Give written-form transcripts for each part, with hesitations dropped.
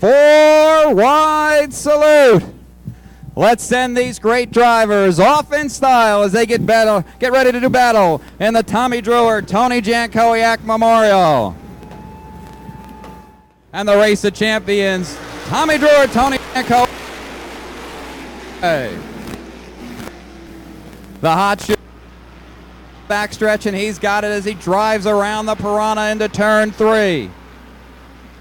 4 wide salute. Let's send these great drivers off in style as they get ready to do battle in the Tommy Druar, Tony Jankowiak Memorial. And the race of champions, Tommy Druar, Tony Jankowiak. The hot shoe backstretch, and he's got it as he drives around the Piranha into turn 3.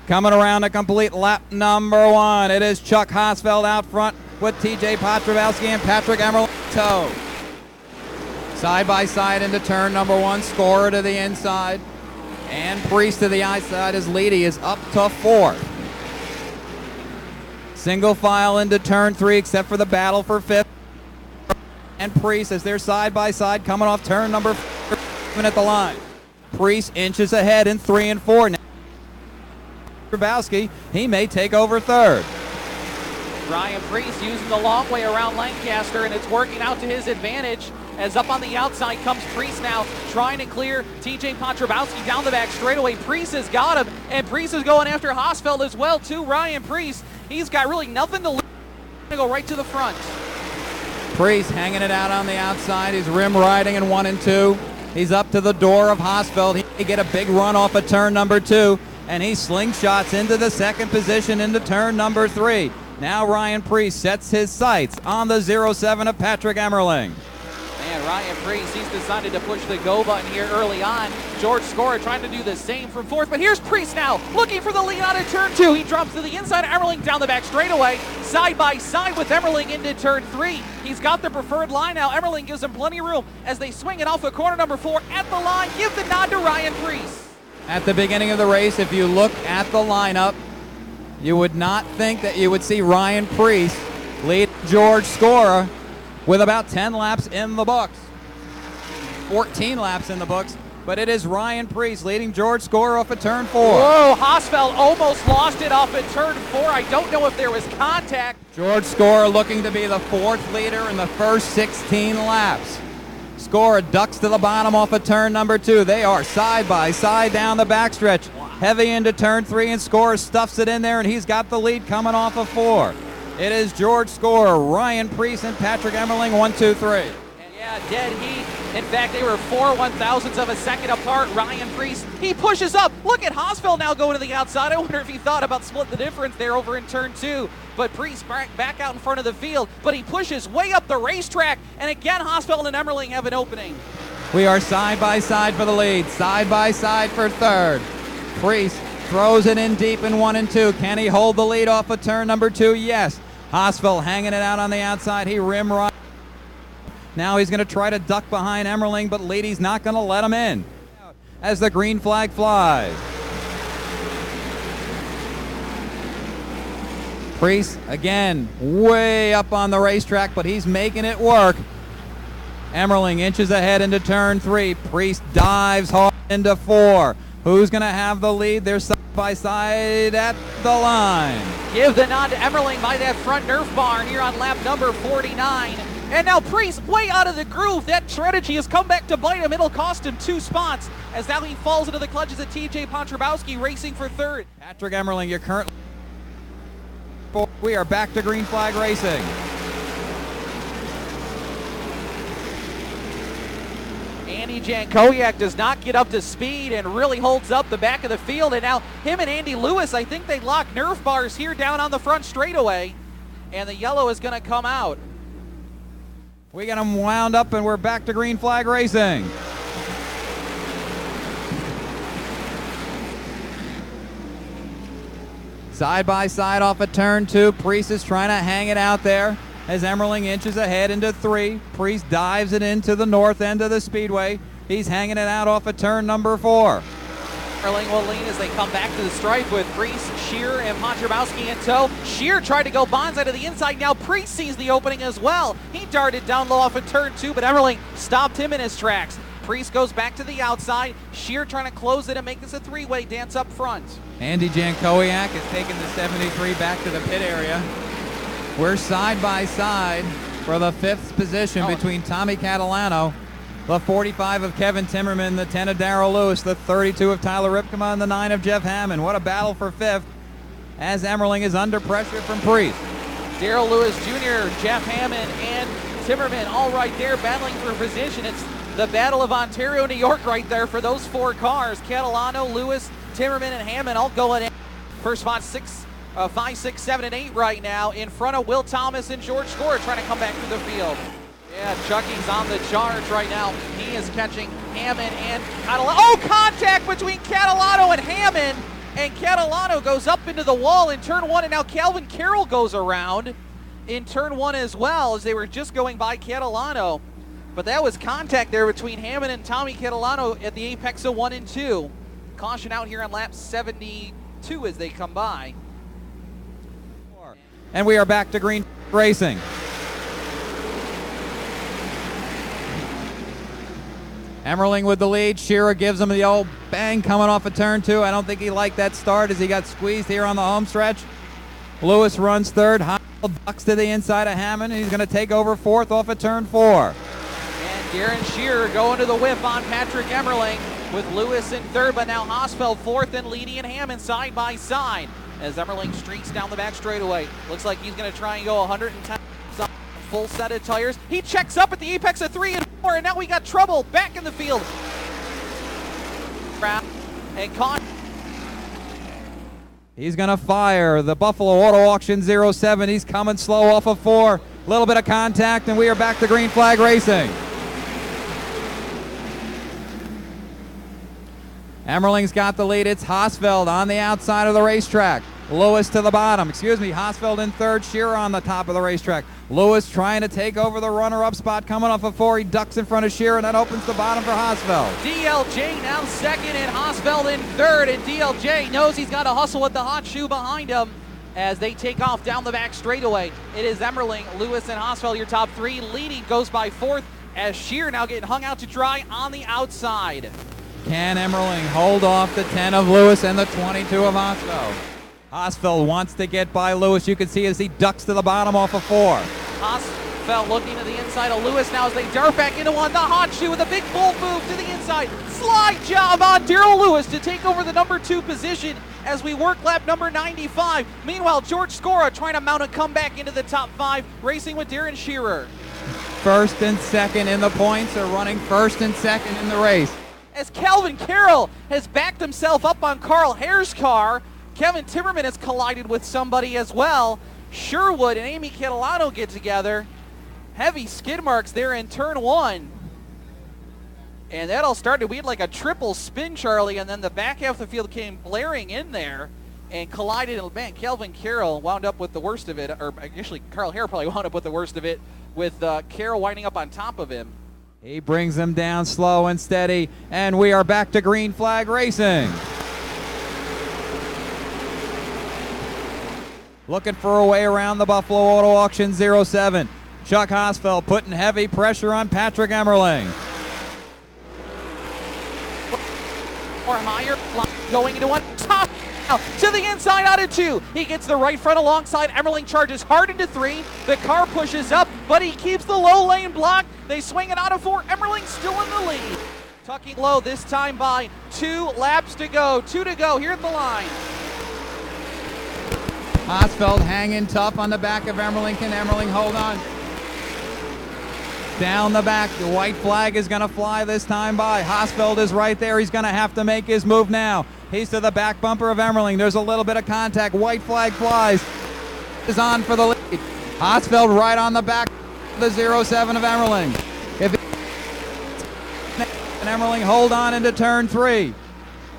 Coming around a complete lap number 1. It is Chuck Hosfeld out front with TJ Potrabowski and Patrick Emerling toe. Side by side into turn number 1. Scorer to the inside. And Preece to the outside as Leedy is up to 4th. Single file into turn 3 except for the battle for 5th. And Preece as they're side by side coming off turn number 4 at the line. Preece inches ahead in 3 and 4. Now Grabowski, he may take over 3rd. Ryan Preece using the long way around Lancaster, and it's working out to his advantage as up on the outside comes Preece now trying to clear TJ Potrabowski down the back straightaway. Preece has got him, and Preece is going after Hosfeld as well too. Ryan Preece, he's got really nothing to lose. He's going to go right to the front. Preece hanging it out on the outside. He's rim riding in 1 and 2. He's up to the door of Hosfeld. He may get a big run off of turn number 2, and he slingshots into the 2nd position into turn number 3. Now Ryan Preece sets his sights on the 07 of Patrick Emerling. Man, Ryan Preece, he's decided to push the go button here early on. George Scorer trying to do the same from 4th, but here's Preece now looking for the lead out of turn 2. He drops to the inside of Emerling down the back straightaway, side by side with Emerling into turn 3. He's got the preferred line now. Emerling gives him plenty of room as they swing it off of corner number 4 at the line. Give the nod to Ryan Preece. At the beginning of the race, if you look at the lineup, you would not think that you would see Ryan Preece lead George Scorer with about 10 laps in the books. 14 laps in the books, but it is Ryan Preece leading George Scorer off of turn 4. Whoa, Hosfeld almost lost it off at turn 4. I don't know if there was contact. George Scorer looking to be the 4th leader in the first 16 laps. Scorer ducks to the bottom off of turn number 2. They are side by side down the backstretch. Heavy into turn 3, and Scorer stuffs it in there, and he's got the lead coming off of 4. It is George Scorer, Ryan Preece, and Patrick Emerling, 1, 2, 3. And yeah, dead heat. In fact, they were 4 1/1000ths of a second apart. Ryan Preece, he pushes up. Look at Hosfeld now going to the outside. I wonder if he thought about split the difference there over in turn 2. But Preece back out in front of the field, but he pushes way up the racetrack. And again, Hosfeld and Emerling have an opening. We are side by side for the lead, side by side for 3rd. Preece throws it in deep in 1 and 2. Can he hold the lead off of turn number 2? Yes. Hosfeld hanging it out on the outside. He rim rides. Now he's going to try to duck behind Emerling, but Leedy's not going to let him in as the green flag flies. Preece again way up on the racetrack, but he's making it work. Emerling inches ahead into turn 3. Preece dives hard into 4. Who's going to have the lead? They're side by side at the line. Give the nod to Emerling by that front Nerf barn here on lap number 49. And now Preece way out of the groove. That strategy has come back to bite him. It'll cost him 2 spots as now he falls into the clutches of TJ Potrabowski racing for 3rd. Patrick Emerling, you're currently... We are back to green flag racing. Andy Jankowiak does not get up to speed and really holds up the back of the field. And now him and Andy Lewis, I think they lock Nerf bars here down on the front straightaway. And the yellow is going to come out. We got them wound up and we're back to green flag racing. Side by side off of turn 2. Preece is trying to hang it out there as Emerling inches ahead into 3. Preece dives it into the north end of the speedway. He's hanging it out off of turn number 4. Emerling will lean as they come back to the stripe with Preece, Shear, and Potrabowski in tow. Shear tried to go bonsai to the inside. Now Preece sees the opening as well. He darted down low off of turn 2, but Emerling stopped him in his tracks. Preece goes back to the outside. Shear trying to close it and make this a 3-way dance up front. Andy Jankowiak is taking the 73 back to the pit area. We're side by side for the 5th position between Tommy Catalano, the 45 of Kevin Timmerman, the 10 of Darrell Lewis, the 32 of Tyler Ripkema, and the 9 of Jeff Hammond. What a battle for 5th. as Emmerling is under pressure from Preece. Darrell Lewis Jr., Jeff Hammond, and Timmerman all right there battling for position. It's the Battle of Ontario, New York right there for those 4 cars. Catalano, Lewis, Timmerman, and Hammond all going in. First spot 5, 6, 7, and 8 right now in front of Will Thomas and George Score trying to come back through the field. Yeah, Chucky's on the charge right now. He is catching Hammond and Catalano. Oh, contact between Catalano and Hammond. And Catalano goes up into the wall in turn 1, and now Calvin Carroll goes around in turn 1 as well as they were just going by Catalano. But that was contact there between Hammond and Tommy Catalano at the apex of 1 and 2. Caution out here on lap 72 as they come by. And we are back to green racing. Emmerling with the lead. Shearer gives him the old bang coming off of turn 2. I don't think he liked that start as he got squeezed here on the home stretch. Lewis runs third. Hospital ducks to the inside of Hammond, and he's going to take over 4th off of turn 4. And Darren Shearer going to the whip on Patrick Emmerling with Lewis in 3rd, but now Hosfeld 4th and Leedy and Hammond side by side as Emmerling streaks down the back straightaway. Looks like he's going to try and go 110 full set of tires. He checks up at the apex of 3 and 4, and now we got trouble back in the field. And caught. He's going to fire the Buffalo Auto Auction 07. He's coming slow off of 4. Little bit of contact, and we are back to green flag racing. Emmerling's got the lead. It's Hosfeld on the outside of the racetrack. Lewis to the bottom. Hosfeld in 3rd. Shearer on the top of the racetrack. Lewis trying to take over the runner-up spot coming off of 4. He ducks in front of Shearer, and that opens the bottom for Hosfeld. DLJ now 2nd and Hosfeld in 3rd, and DLJ knows he's got to hustle with the hot shoe behind him as they take off down the back straightaway. It is Emmerling, Lewis, and Hosfeld, your top 3. Leading goes by 4th as Shearer now getting hung out to dry on the outside. Can Emmerling hold off the 10 of Lewis and the 22 of Hosfeld? Hosfeld wants to get by Lewis. You can see as he ducks to the bottom off of 4. Hosfeld looking to the inside of Lewis now as they dart back into 1. The hot shoe with a big bull move to the inside. Slide job on Darrell Lewis to take over the number 2 position as we work lap number 95. Meanwhile, George Scora trying to mount a comeback into the top 5, racing with Darren Shearer. 1st and 2nd in the points are running 1st and 2nd in the race. As Calvin Carroll has backed himself up on Carl Hare's car, Kevin Timmerman has collided with somebody as well. Sherwood and Amy Catalano get together. Heavy skid marks there in turn 1. And that all started, we had like a triple spin, Charlie, and then the back half of the field came blaring in there and collided. And man, Calvin Carroll wound up with the worst of it, or actually Carl Hare probably wound up with the worst of it, with Carroll winding up on top of him. He brings him down slow and steady, and we are back to green flag racing. Looking for a way around the Buffalo Auto Auction 07. Chuck Hosfeld putting heavy pressure on Patrick Emmerling. Or higher, going into 1. Top to the inside out of 2. He gets the right front alongside. Emmerling charges hard into 3. The car pushes up, but he keeps the low lane blocked. They swing it out of 4. Emmerling still in the lead. Tucking low this time by 2 laps to go. 2 to go here at the line. Hosfeld hanging tough on the back of Emmerling. Can Emmerling hold on? Down the back, the white flag is going to fly this time by. Hosfeld is right there. He's going to have to make his move now. He's to the back bumper of Emmerling. There's a little bit of contact. White flag flies. Is on for the lead. Hosfeld right on the back of the 07 of Emmerling. And Emmerling hold on into turn 3.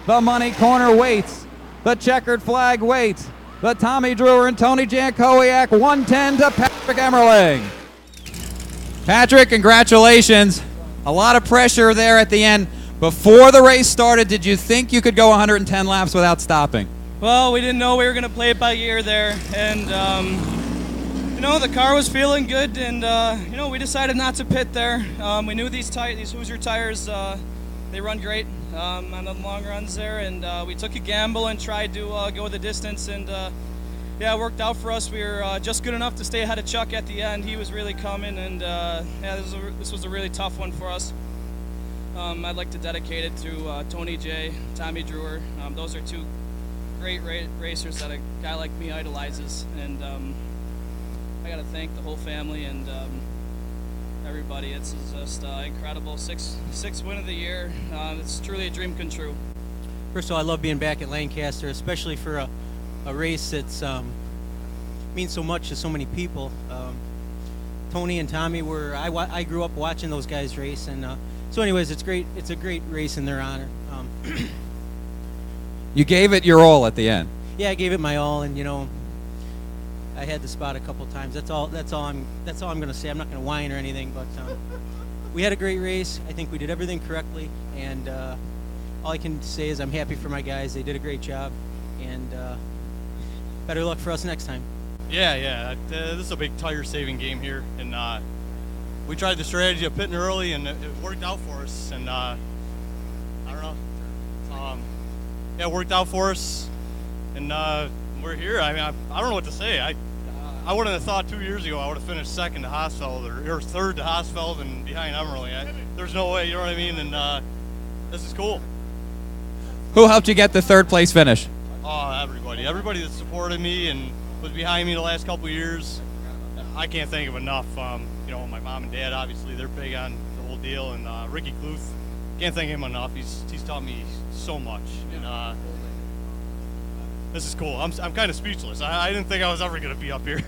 The money corner waits. The checkered flag waits. The Tommy Druar and Tony Jankowiak 110 to Patrick Emmerling. Patrick, congratulations. A lot of pressure there at the end. Before the race started, did you think you could go 110 laps without stopping? Well, we didn't know we were going to play it by ear there. And, the car was feeling good. And, we decided not to pit there. We knew these Hoosier tires, they run great on the long runs there. And we took a gamble and tried to go the distance. And, it worked out for us. We were just good enough to stay ahead of Chuck at the end. He was really coming, and this was a really tough one for us. I'd like to dedicate it to Tony J, Tommy Druar. Those are two great racers that a guy like me idolizes, and I got to thank the whole family and everybody. It's just incredible. Sixth win of the year. It's truly a dream come true. First of all, I love being back at Lancaster, especially for a race that's means so much to so many people. Tony and Tommy I grew up watching those guys race, and so anyways, it's great. It's a great race in their honor. You gave it your all at the end. Yeah, I gave it my all, and I had the spot a couple times. That's all I'm going to say. I'm not going to whine or anything, but we had a great race. I think we did everything correctly, and all I can say is I'm happy for my guys. They did a great job, and better luck for us next time. Yeah. This is a big tire-saving game here, and we tried the strategy of pitting early, and it worked out for us. And I don't know. Yeah, it worked out for us, and we're here. I mean, I don't know what to say. I wouldn't have thought 2 years ago I would have finished second to Haasfeld or third to Haasfeld and behind Emmerling. There's no way, you know what I mean? And this is cool. Who helped you get the third place finish? Oh, everybody that supported me and was behind me the last couple of years. I can't thank them enough. My mom and dad, obviously, they're big on the whole deal, and Ricky Kluth, can't thank him enough. He's taught me so much, and this is cool. I'm kind of speechless. I didn't think I was ever going to be up here.